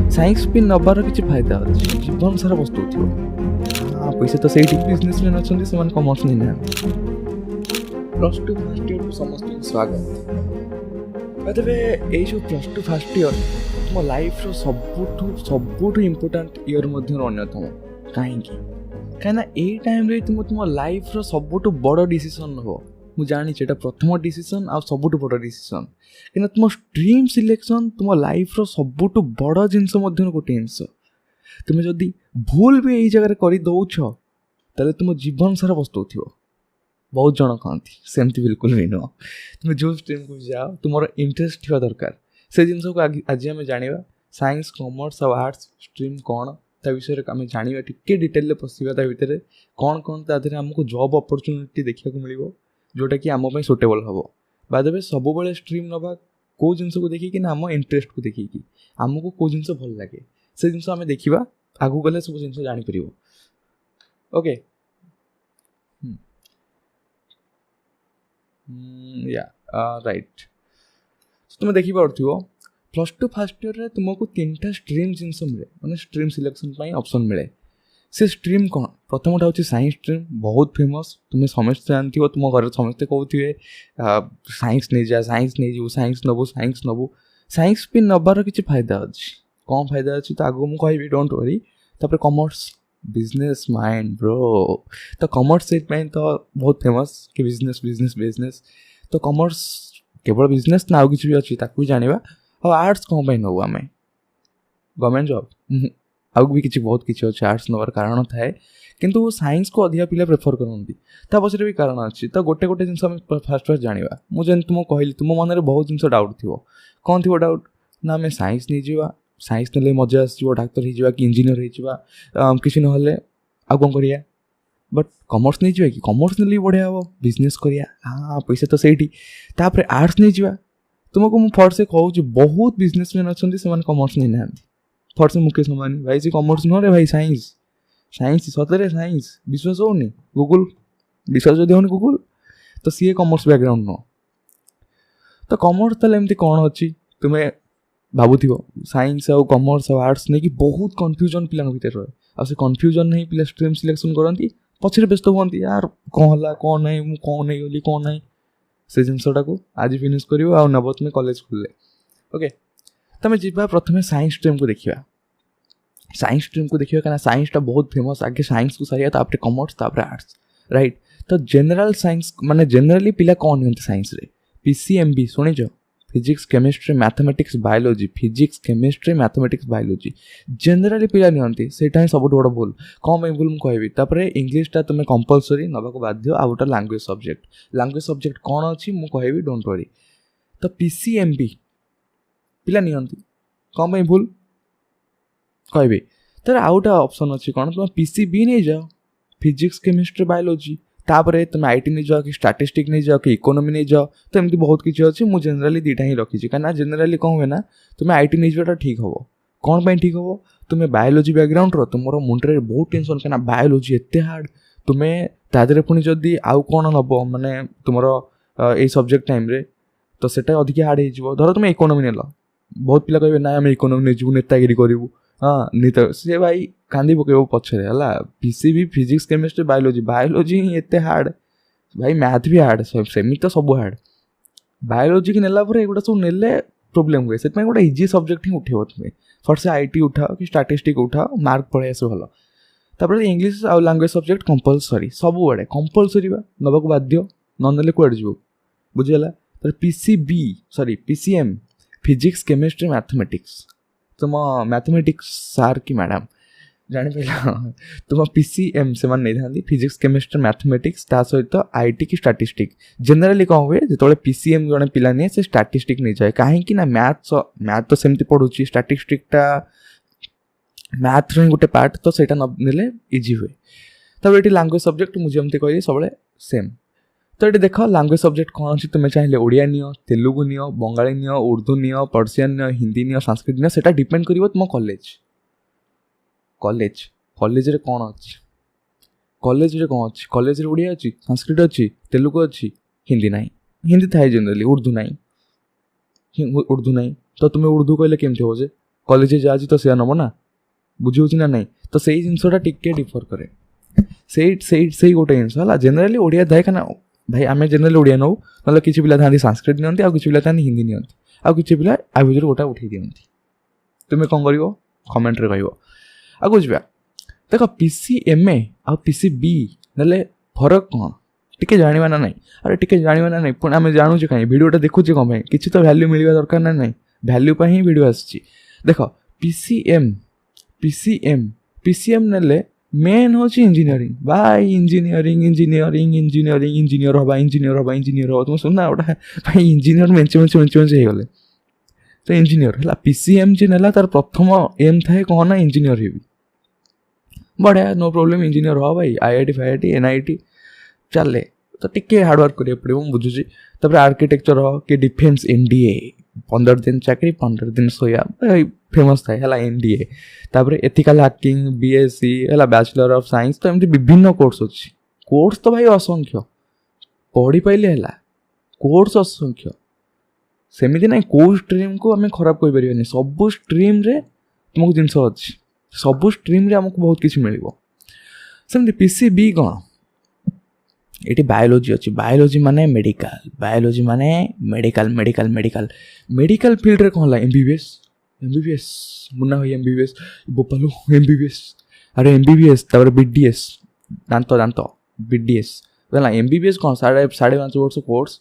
Science भी नबार किसी फायदा अच्छे जीवन सारा बस्तु हाँ पैसा तो सही बिजनेसमैन अच्छा से कमर्स नहीं ना प्लस टू फास्ट इयर समस्त स्वागत तेरे ये प्लस टू फास्ट इयर तुम लाइफ सबुठ इम्पोर्टाट इयर अन्यतम कहीं कहीं टाइम तुम लाइफ सबुठ बड़ डिसीजन हो मुझे जानी प्रथम डिसीजन आ सबुठ बड़ डिसीजन कि तुम स्ट्रीम सिलेक्शन तुम लाइफ सबुठ बड़ जिनस गोटे जिनस तुम्हें जदि भूल भी यही जगह कर दौच ताले तुम जीवन सारा बस्तु बहुत जन कहती सेमती बिल्कुल भी नुह तुम जो स्ट्रीम को जाओ तुम इंटरेस्ट थी दरकार से जिन को आज आम जाना साइंस कॉमर्स और आर्ट्स स्ट्रीम कौन ता विषय आम जाना टिके डिटेल पशिया भितर कौन कौन तादेह आमको जॉब अपॉर्चुनिटी देखा मिले जोटा कि आम सुटेबल हम बादे सब स्ट्रीम नवा कौ जिन को देखिए ना आम इंटरेस्ट को देखिए आमको कौ जिन भल लगे से जिन आम देखा आगू गले सब जिन जापर ओके राइट तुम देखिपो प्लस टू फास्ट इयर तुमको 3टा स्ट्रीम जिनस मिले मैंने स्ट्रीम सिलेक्शन ऑप्शन मिले से स्ट्रीम कौन प्रथमटा हूँ साइंस स्ट्रीम बहुत फेमस तुम्हें समस्त जानती हो तुम घर समस्ते कहते साइंस नहीं जा साइंस नहीं जीव साइंस नबू साइंस भी नबार किसी फायदा अच्छे कौन फायदा अच्छे तो आगे मुझे कहि डोंट वरी तापर कॉमर्स बिजनेस माइंड ब्रो तो कॉमर्स से तो बहुत फेमस कि बिजनेस बिजनेस बिजनेस तो कॉमर्स केवल बिजनेस ना आउ किसी भी अच्छी ताकू जाना और आर्ट्स कौन पाई नौ आम गवर्नमेंट जॉब आउ भी किसी बहुत किसी अच्छे आर्ट्स नवार कारण थाए किंतु साइंस को अधिका पिला प्रेफर करती पछरे भी कारण अच्छी तो गोटे गोटे जिन फास्ट फास्ट जाना मुझे तुम कहली तुम मन में बहुत जिन डाउट थी कौन थी डाउट ना आम साइंस नहीं जावा साइंस ने मजा आसो डाक्तर हो कि इंजीनियर हो किसी ना आउ कौन करिया बट कॉमर्स नहीं जावा कि कॉमर्स ने बढ़िया हम बिजनेस करिया हाँ पैसा तो सही तापर आर्ट्स नहीं जावा तुमको मुझे फर्स्ट से कहूँ बहुत बिजनेसमैन अच्छा से कॉमर्स नहीं ना फर्स्ट से मुकेश अंबानी भाई से कॉमर्स नुह रे भाई साइंस साइंस सतरे साइंस विश्वास होनी गूगल विश्वास जब होनी गूगल तो सी कॉमर्स बैकग्राउंड नुह तो कॉमर्स ताले एमती कौन अच्छी तुम्हें भावुथ साइंस और कॉमर्स और आर्ट्स नहीं कि बहुत कन्फ्यूजन पिला भर रहे आ से कन्फ्यूजन नहीं पिला स्ट्रीम सिलेक्शन करती पछरे व्यस्त हुआ यार कौन है कौन नहीं मुझे कौन नहीं गली कौन नहीं से जिनसा को आज फिनिश कर नव तुम्हें कॉलेज खुले ओके तुम जा प्रथम साइंस स्ट्रीम को देखा साइंस स्ट्रीम को देखिए क्या साइंसटा बहुत फेमस आगे साइंस को सारिया तापर कॉमर्स तापर आर्ट्स राइट तो जनरल साइंस माने जनरली पिला कौन नियंती साइंस रे पीसीएमबी शुणिज physics chemistry mathematics biology physics chemistry mathematics biology generally पिला नियंती सेटा ही सब बड़ भूल कौन मैं भूल मुझे कहबी इंग्लीशटा तुम्हें कंपलसरी नवाक बाध्य आ गोटे लैंग्वेज सब्जेक्ट कौन अच्छी मुझे कहबी डोंट वरी तो पीसीएमबी पिला नियंती कौन मैं भूल कहबी तर आउटा ऑप्शन अच्छी कौन तुम पीसीबी नहीं जाओ फिजिक्स केमिस्ट्री बायोलॉजी तापर तुम आईटी नहीं जाओ कि स्टैटिस्टिक नहीं जाओ कि इकोनॉमी नहीं जाओ तो एमती बहुत किसी अच्छी मुझे जनरली दुईटा ही रखी कहीं जनरली कौन हुए ना तुम्हें आईटी नहीं जाटा ठीक हम कौन पर ठीक हम तुम्हें बायोलॉजी बैकग्राउंड तुम मुंडे बहुत टेंशन कहीं बायोलॉजी एत हार्ड तुम्हें तादेह पुणी जदि आउ कौन नब माने तुम ये सब्जेक्ट टाइम तो सेटा अधिक हार्ड हो धर तुम इकोनॉमी नेल बहुत पिला कहे ना आम इकोनॉमी नहीं जीव नेतागिरी करूँ हाँ नहीं सी भाई कांदी पकेब पछरे है पीसीबी फिजिक्स केमिस्ट्री बायोलॉजी ही एत हार्ड भाई मैथ भी हार्ड सेमी तो सब हार्ड बायोलॉजी की नेला एगुड़ा सब नेले प्रोब्लेम हुए से गोटे इजी सब्जेक्ट ही उठेब तुम्हें फर्स्ट से आईटी उठाओ कि स्टैटिस्टिक उठाओ मार्क पड़े आस भल तापर इंग्लीश आउ लैंग्वेज सब्जेक्ट कंपलसरी सब बड़े कंपलसरी नवाक बाध्य नने कौड़ जीव बुझीगला PCB sorry PCM physics chemistry mathematics तुम मैथमेटिक्स सार कि मैडम जानी पाला तुम पीसीएम से नहीं था फिजिक्स केमिस्ट्री मैथमेटिक्स ता सहित आईटी की स्टैटिस्टिक जनरली कौन हुए जो पीसीएम जड़े पिला नहीं से स्टैटिस्टिक नहीं जाए कहीं मैथ तो सेमती पढ़ुची स्टैटिस्टिकटा मैथ रो गोटे पार्ट तो सेटा ने इजी हुए तब ये लैंग्वेज सब्जेक्ट मुझे एमती कहली सब सेम तो ये देख लैंग्वेज सब्जेक्ट कौन अच्छी तुम्हें चाहिए Odia neo Telugu neo Bengali neo Urdu neo Persian neo Hindi neo Sanskrit neo सेटा डिपेंड करिवो तुम कॉलेज रे कौन अच्छी कॉलेज रे कौन अच्छी कॉलेज रे ओडिया अच्छी संस्कृत अच्छी तेलुगु अच्छी हिंदी नहीं हिंदी थाए जनरली उर्दू नहीं तो तुम्हें उर्दू कहले केमती हो जे कॉलेज जा तो सी नब ना बुझे ना नहीं तो सही जिनसा टिके डिफर करे से गोटे जिनस है जेनेराली ओडिया थाए क्या भाई आम जेनेराली ओडिया नौ ना किसी पिला था संस्कृत नियंती आ किसी पिला था हिंदी नियंती आ किसी पिला आ भर गोटा उठे दिखती तुम्हें कौन कर कमेंट रे कह आगु जा देख PCMA आ PCB ना फरक कौन टिके जाना ना नहीं अरे टिके जाना ना नहीं पुणी आम जानूचे कहीं भिडियोटा देखुचे कौन किसी तो भैल्यू मिलवा दरकार ना नहीं भैल्यू पर ही भिडियो आसी देख PCM ने मेन हूँ इंजीनियरिंग भाई इंजीनियर हम तुम सुनना गोटा भाई इंजीनियर मेंचे गले तो इंजीनियर है PCM जी ना तार प्रथम एम थाए कौन ना इंजीनियर ही बढ़िया नो प्रॉब्लम इंजीनियर हो भाई IIT FIIT NIT चले तो टिके हार्डवर्क करिया पड़ो बुझुची आर्किटेक्चर हो कि डिफेन्स NDA 15 दिन चाकरी 15 दिन सोया फेमस थाए है NDA तापर एथिकल हैकिंग BSc है बैचलर ऑफ साइंस तो एमती विभिन्न कोर्स अच्छी कोर्स तो भाई असंख्य पढ़ी पाइले है कोर्स असंख्य सेमती ना कौ स्ट्रीम को आम खराब कहीपर सबू स्ट्रीम रे तुमको जिनस अच्छी सबू स्ट्रीम रे आमको बहुत किसी मिल सेमती PCB कौन ये बायोलोजी अच्छी बायोलोजी माने मेडिकल फील्ड रे कौन MBBS मुन्ना भाई MBBS बोपालू MBBS अरे MBBS तापर BDS दांत BDS MBBS कौन 5.5 वर्ष कोर्स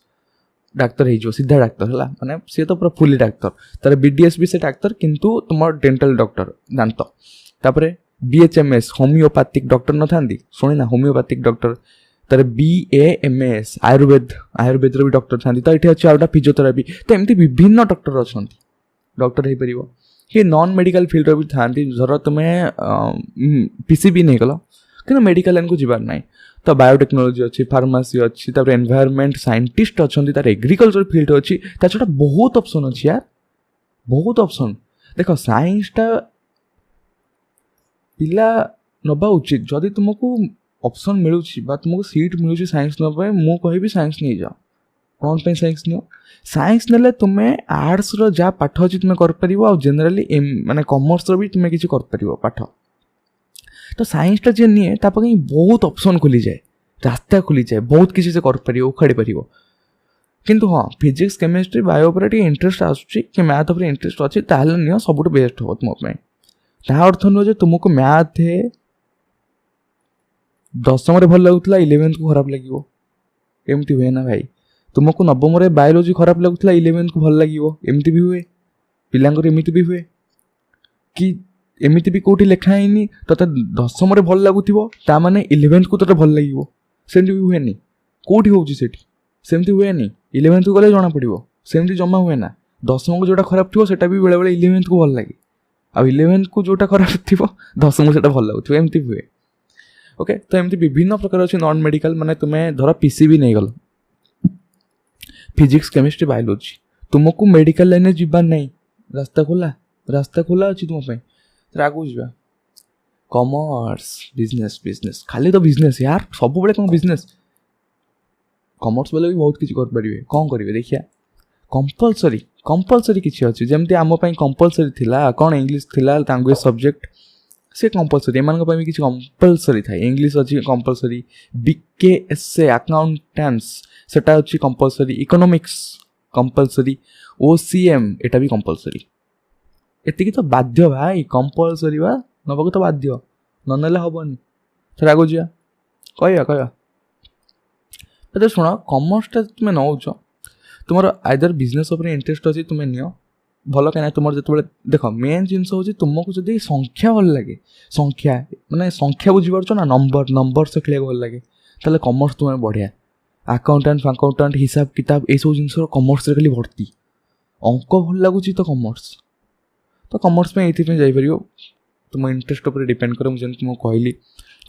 डाक्तर हो सीधा डाक्तर है माने सी तो पूरा फुली डाक्तर तार BDS भी से डाक्तर किंतु तुम डेंटल डॉक्टर दांत तापर BHMS होमियोपैथिक डॉक्टर न था शुणी ना होमियोपैथिक डॉक्टर तार BAMS आयुर्वेद भी डॉक्टर था तो ये अच्छे आउटा फिजियोथेरापी तो एमती विभिन्न डॉक्टर अच्छा डॉक्टर हो पार कि नॉन मेडिकल फील्ड भी था धर तुम्हें PCB नहीं कल कि मेडिकल लाइन को जीवार ना तो बायोटेक्नोलोजी अच्छी फार्मासी अच्छी तापर एनवायरमेंट साइंटिस्ट अच्छा तार एग्रीकल्चर फील्ड अच्छी ता छड़ा बहुत ऑप्शन अच्छी यार बहुत ऑप्शन देख साइंसटा पिला नबा उचित जदि तुमको ऑप्शन मिलूँ तुमको सीट मिलूँ साइंस नापे मु कहि साइंस नहीं जाओ कौन पे साइंस नियो साइंस नेले तुम्हें आर्ट्स रो जा पाठ अच्छी तुम्हें कर जेनेराली माने कॉमर्स रो भी तुम्हें किसी कर पाठ तो साइंसटा जे निए ताप बहुत ऑप्शन खुली जाए रास्ता खुली जाए बहुत किसी से कर उखाड़ी पार किंतु हाँ फिजिक्स केमिस्ट्री बायो पर इंटरेस्ट आसूँ कि मैथ उपर इंटरेस्ट अच्छी ताहले नियो सबुठ बेस्ट हो तुम ता अर्थ नुह तुमको मैथ दशम भल लगुला 11th को खराब लगे एमती हुए ना भाई तुमको नवम बायोलोजी खराब लगुला 11th को भल लगे एमती भी हुए पिलांकर एमती भी हुए कि एमती भी कौटी लिखाई तो दशम भल लगुता माने 11th को तो भल लगे सेमती भी हुए कौटी हो सेमती हुए 11th को गले जना पड़ो सेमती जमा हुए ना दशम को जोटा खराब थी से बेले बेले 11th को भल लगे आ 11th को जोटा खराब थी दशम से भल लगुव एमती हुए ओके तो एमती विभिन्न प्रकार अच्छे नॉन मेडिकल माने तुम्हें धर PCB नहीं गल फिजिक्स केमिस्ट्री बायोलोजी तुमको मेडिकल लाइन जीवार नहीं रास्ता खोला अच्छी तुम आगू जा कॉमर्स बिजनेस खाली तो बिजनेस यार सब बड़े कौन बिजनेस कॉमर्स वाले भी बहुत किसी करें कौन करेंगे देखिए कंपलसरी किसी अच्छी जमती आम कंपलसरी थिला कौन इंग्लिश थिला लैंग्वेज सब्जेक्ट से कंपलसरी एम किसी कंपलसरी था इंग्लिश अच्छी कंपलसरी BKSA अकाउंटेंट्स सेटा अच्छी कंपलसरी इकोनॉमिक्स कंपलसरी OCM एटा भी कंपलसरी एति तो बाध्य भाई कंपलसरी बा नबको तो बाध्य ननेले हेनी थोड़ा आगो जा कह तो शुण कॉमर्सटा तुम्हें नौ तुम आइदर बिजनेस उपर इंटरेस्ट अच्छी तुम्हें नियो भल कहीं तुम जो देख मेन जिनस हूँ तुमको जब संख्या भल लगे संख्या माने संख्या बुझीपार ना नंबर से खेल भल लगे ताले कॉमर्स तुम्हें बढ़िया अकाउंटेंट हिसाब किताब ये सब जिन कॉमर्स खाली भर्ती अंक भल लगुच तो कॉमर्स में ये जापर तुम इंटरेस्ट उपर डिपेंड कर मुझे तुमको कहली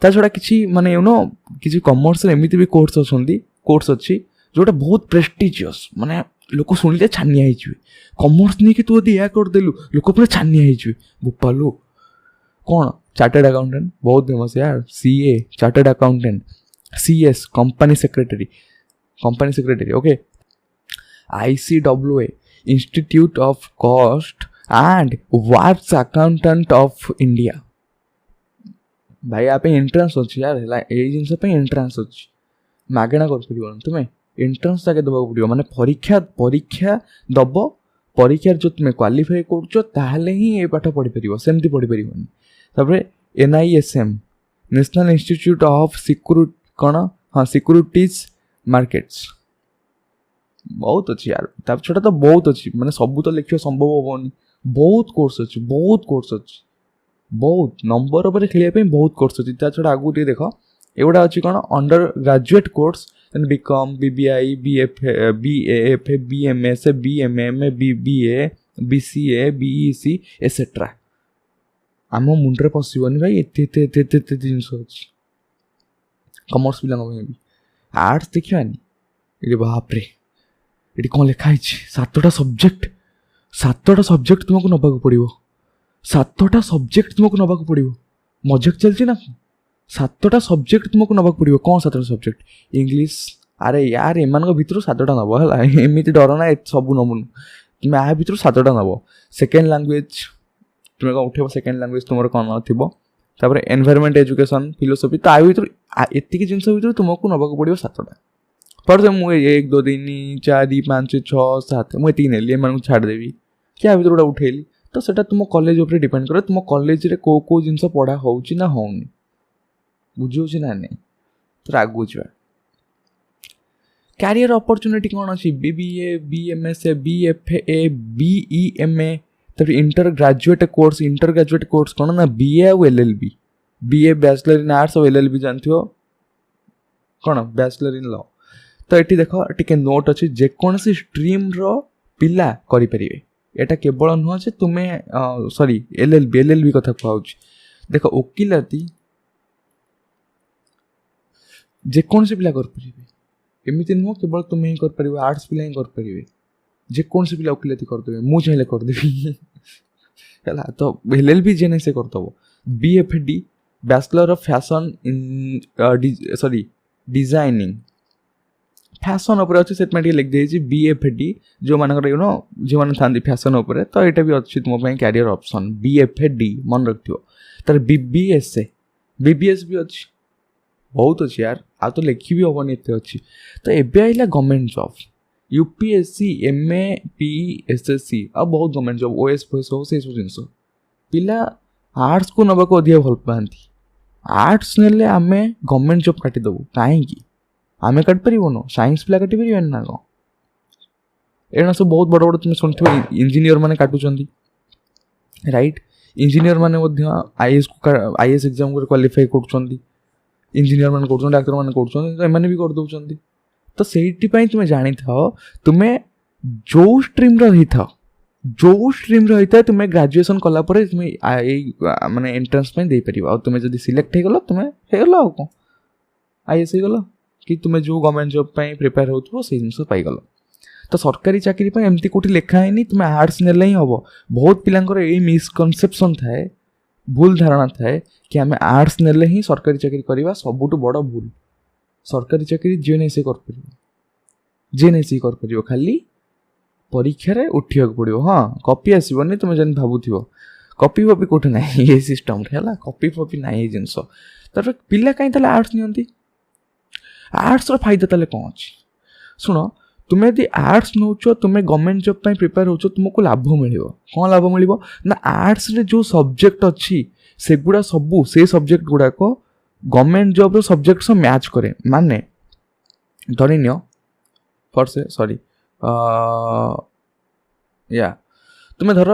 ता छड़ा किसी माने यू नो किसी कॉमर्स एमती भी कोर्स अच्छी जोटा बहुत प्रेस्टिजियस माने लोक शुणिले छानिया हो कॉमर्स नहीं कि तू यदि या करदेलु लोक पूरा छानिया हो बोपालू कौन चार्टर्ड अकाउंटेंट बहुत फेमस यार CA chartered accountant CS company secretary okay ICWA institute of cost and works accountant of India. भाई आप एंट्रांस अच्छी यार ये जिनस एंट्रांस अच्छी मागेणा कर तुम्हें एंट्रांस जाके दबा पड़ो माने परीक्षा परीक्षा दब परीक्षार जो तुम्हें क्वालिफाई कर ही ये पाठ पढ़ी पार सेमती पढ़ी पार तापर NISM national institute of security कौन हाँ सिक्योरिटीज मार्केट्स बहुत अच्छी यार ताप छोटा तो बहुत अच्छी माने सब तो लिखियो संभव होनी बहुत कोर्स अच्छी बहुत नंबर उपर खेलिया बहुत कोर्स अच्छी ता छोटा आगु देख एगुड़ा अच्छी कौन under graduate course BCom BBI BAF BMS BMM BBA BCA BEC etcetera आम मुंडे पशुनि भाई एत जिनस अच्छी कमर्स पिला भी आर्ट्स देखानी ये बापरे ये कौन लिखाई 7टा सब्जेक्ट तुमको नबाक पड़ो 7टा सब्जेक्ट तुमको नबाक पड़ो मजाक चलती ना 7टा सब्जेक्ट तुमको नबाक पड़ो कौन 7टा सब्जेक्ट इंग्लीश अरे यार एम भर 7टा नब है एमती डर ना सब नबुन तुम या भर 7टा नब सेकेंड लैंग्वेज तुम्हें कौन उठेब सेकेंड लैंग्वेज तुम कौन थोड़ा एनवायरमेंट एजुकेशन फिलोसफी तो आती जिनस भर तुमको नबाक पड़ो 7टा पर मुझे 1 2 3 4 5 6 7 मुझे नेली एम छाड़देवी क्या भर गोटा उठेली तो सेटा तुम कॉलेज उपर डिपेंड करे तुम कॉलेज रे को जिनस पढ़ा होउची ना होउनी बुझी ना नहीं तो आगू जा कैरियर अपॉर्चुनिटी कौन अच्छी BBA BMS BFA BEMA तब इंटर ग्रेजुएट कोर्स कौन ना BA और LLB BA bachelor in arts और LLB जानते हो कौन बैचलर इन लॉ तो ये देख टे नोट अच्छी जेकोसी स्ट्रीम पिला करें एटा केवल नुह जे तुम्हें सॉरी LLB कथा कहूँ देख ओकिलाती जेकोसी पिला करें एमती नुह केवल तुम्हें ही कर आर्ट्स पिला ही करें जेकोसी पिला ओकिलाती करदे मुझे चाहिए करदेवी है तो LLB जे से करदब BFD bachelor of fashion in sorry designing fashion उपर अच्छे से लिख देती BFD जो मानक जो मैंने था फैशन उपर तो यहाँ भी अच्छी तुम कैरियर ऑप्शन BFD मन रखियो तार BBS भी अच्छी बहुत अच्छी यार आ तो लिखी भी हेनी एत अच्छी तो एबे आइला government job UPSC MA PE SSC आ बहुत गवर्नमेंट जॉब OS फोएस हो से सब जिनस पिला आर्ट्स को नबाक अधिक भल पाती आर्ट्स नेले आमे गवर्नमेंट जॉब काटिदेबू कहीं आमे काट पार साइंस पिला काटी पारे ना कौन एना सब बहुत बड़ बड़ तुम शुणुव इंजीनियर मैंने काटुंट राइट इंजीनियर मैंने IAS एग्जाम क्वालिफाई कर इंजीनियर मैंने कर डाक्तर मैंने कर भी करदे तो से तुम्हें जानी था तुम्हें जो स्ट्रीम रही था तुम्हें ग्रेजुएशन कलापर तुम्हें माने एंट्रेंस दे पार तुम्हें जब सिलेक्ट हो तुम्हें हो कौन IAS हो कि तुम्हें जो गवर्नमेंट जॉब प्रिपेयर हो जिन पाइगल तो सरकारी चाकरी एमती कौटी लिखा है तुम्हें आर्ट्स ने ही हम बहुत पिलांकर यही मिसकनसेप्शन थाए भूल धारणा थाए कि आम आर्ट्स ने ही सरकारी चाकरी करवा सबुठ बड़ भूल सरकारी चाकरी जे नहीं से कर खाली परीक्षा उठा पड़ो हाँ कॉपी आसबनी तुम्हें जन भावुथ कॉपी फॉपी कौटे ना ये सिस्टम है कॉपी फॉपी ना ये जिनस तर पिला कहीं आर्ट्स नि आर्ट्स फायदा ताले कौन अच्छी शुण तुम्हें यदि आर्ट्स नौ तुम्हें गवर्नमेंट जॉब प्रिपेयर हो तुमको लाभ मिल कौन लाभ मिल ना आर्ट्स रे जो सब्जेक्ट अच्छी सेगुड़ा सबू से सब्जेक्ट गुड़ाक गवर्नमेंट जॉब रो सब्जेक्ट से मैच करे माने धरी नियो फॉर से सॉरी या तुम्हें धर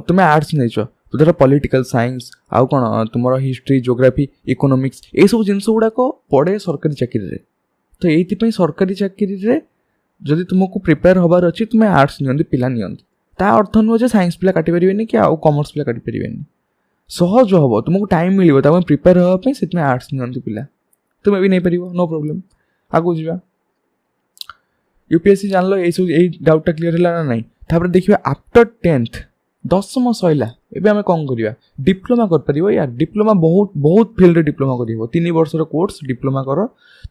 तुम्हें आर्ट्स नहीं धर पॉलिटिकल साइंस आउ कौन तुम हिस्ट्री ज्योग्राफी इकोनॉमिक्स ये सब जिनस गुड़ाक पड़े सरकारी चाकरी रे तो ये सरकारी चाकरी रे जदि तुमको प्रिपेयर हबार अच्छी तुम्हें आर्ट्स नि पिला ता अर्थ नुह साइंस पिला काटी पारे कि आउ कॉमर्स पिला काटी पारे सहज हम तुमको टाइम मिल प्रिपेयर हाँपाई से आर्ट्स नि पिला तुम्हें भी नहीं पार नो प्रोब्लेम आगू जा UPSC जान लो यही डाउटा क्लीयर है ना नहीं तापर देखिए आफ्टर 10th 10th सैला एवं आम कौन करवा डिप्लोमा कर यार डिप्लोमा बहुत बहुत फील्ड डिप्लोमा कर 3 वर्षर कोर्स डिप्लोमा कर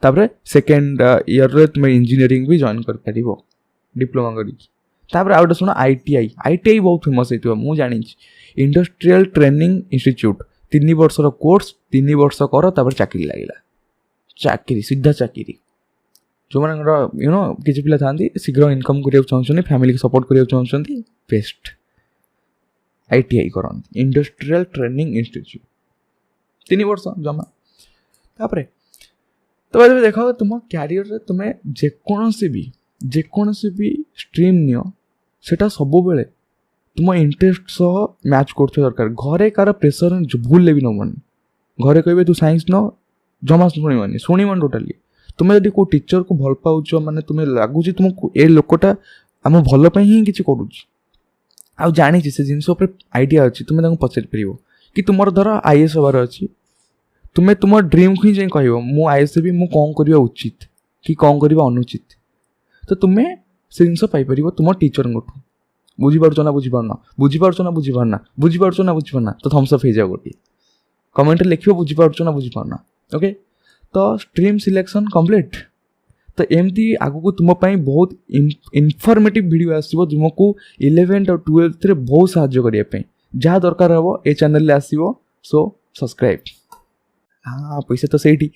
तापर सेकेंड ईयर रे तुम इंजीनियरिंग भी जॉइन कर डिप्लोमा कर तापर आउ शुण ITI बहुत फेमस होती मुझे जानी इंडस्ट्रियल ट्रेनिंग इंस्टीट्यूट 3 वर्षर कोर्स 3 वर्ष कर तापर चाकरी लगे चाकरी सीधा चाकरी जो मैंने यू नो किसी पिला था शीघ्र इनकम करने चाहते फैमिली को सपोर्ट करने चाहते बेस्ट ITI करते इंडस्ट्रियल ट्रेनिंग इंस्टीट्यूट 3 वर्ष जमा तापर तो देख तुम क्यारियर तुम्हें जेकोसी भी स्ट्रीम नियो सेटा सब बेले तुम इंटरेस्ट सह मैच कर दरकार घरे कार प्रेसर भूल भी नबनी घरे कहे तू साइंस न जमा शुणवानी टोटाली तुम्हें जब को टीचर को भल पाच माने तुम्हें लगुच तुमको ए लोकटा आम भल ही किसी करुच्ची आ जानी से जिनस आइडिया अच्छी तुम्हें पचारि पार कि तुम धर IAS हबार अच्छी तुम्हें तुम ड्रीम को ही जाए कह मु IAS भी मुझे कौन करवा उचित कि कौन करवा अनुचित तो तुम्हें से जिन पाइपर तुम टीचर बुझीपार ना बुझीपारना तो थम्सअप हो जाओ गोटे कमेंट लिख बुझीपार ना बुझीपारना ओके तो स्ट्रीम सिलेक्शन कंप्लीट तो एमती आगू तुम्हें बहुत इनफॉर्मेटिव वीडियो आसो तुमको 11th और 12th रे बहुत साहाय्य करने जहाँ दरकार हे ए चैनल आसो सो सब्सक्राइब हाँ पैसा तो सही